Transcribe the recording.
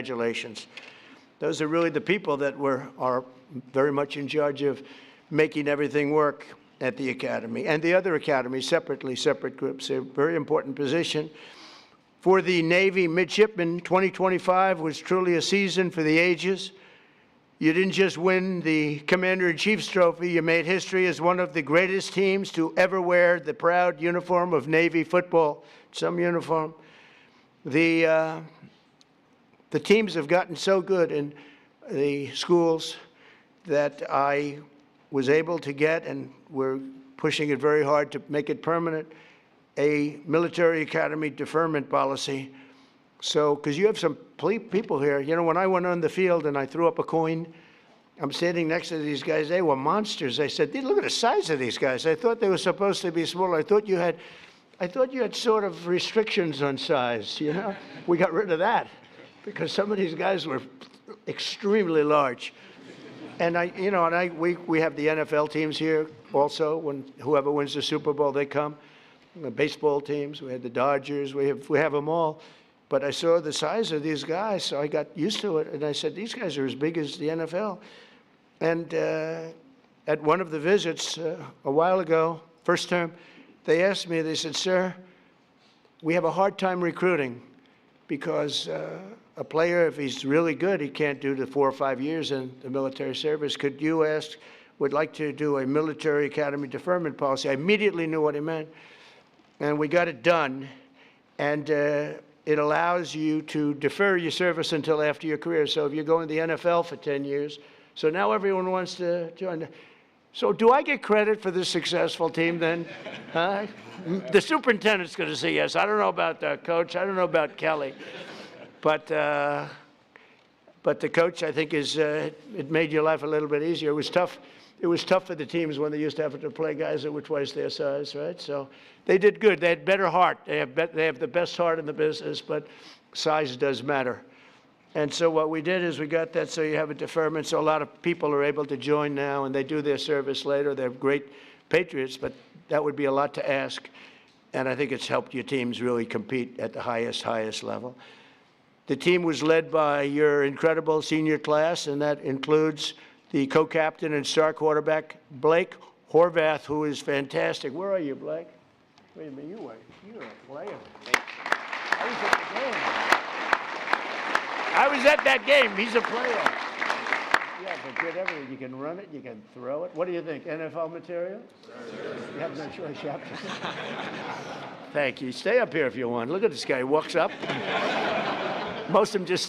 Congratulations. Those are really the people that are very much in charge of making everything work at the academy and the other academies separately, separate groups. A very important position. For the Navy Midshipmen, 2025 was truly a season for the ages. You didn't just win the Commander-in-Chief's trophy, you made history as one of the greatest teams to ever wear the proud uniform of Navy football. Some uniform. The teams have gotten so good in the schools that I was able to get, and we're pushing it very hard to make it permanent, a military academy deferment policy. So, because you have some people here, you know, when I went on the field and I threw up a coin, I'm standing next to these guys, they were monsters. I said, look at the size of these guys. I thought they were supposed to be smaller. I thought you had sort of restrictions on size, you know? We got rid of that because some of these guys were extremely large. And we have the NFL teams here also. When whoever wins the Super Bowl, they come. The baseball teams, we had the Dodgers, we have them all. But I saw the size of these guys, so I got used to it. And I said, these guys are as big as the NFL. And at one of the visits a while ago, first term, they asked me, they said, sir, we have a hard time recruiting because a player, if he's really good, he can't do the 4 or 5 years in the military service. Could you would like to do a military academy deferment policy? I immediately knew what he meant. And we got it done. And it allows you to defer your service until after your career. So if you're going to the NFL for 10 years, so now everyone wants to join. So do I get credit for this successful team then? The superintendent's going to say yes. I don't know about the coach. I don't know about Kelly. But the coach, I think, it made your life a little bit easier. It was tough. It was tough for the teams when they used to have to play guys that were twice their size, right? So they did good. They had better heart. They have the best heart in the business, but size does matter. And so what we did is we got that so you have a deferment, so a lot of people are able to join now, and they do their service later. They're great patriots, but that would be a lot to ask. And I think it's helped your teams really compete at the highest level. The team was led by your incredible senior class, and that includes the co-captain and star quarterback, Blake Horvath, who is fantastic. Where are you, Blake? Wait a minute, you're a player. I was at that game. He's a player. Yeah, but good everything. You can run it, you can throw it. What do you think, NFL material? Sure. You have no choice, you have to. Thank you. Stay up here if you want. Look at this guy. He walks up. Most of them just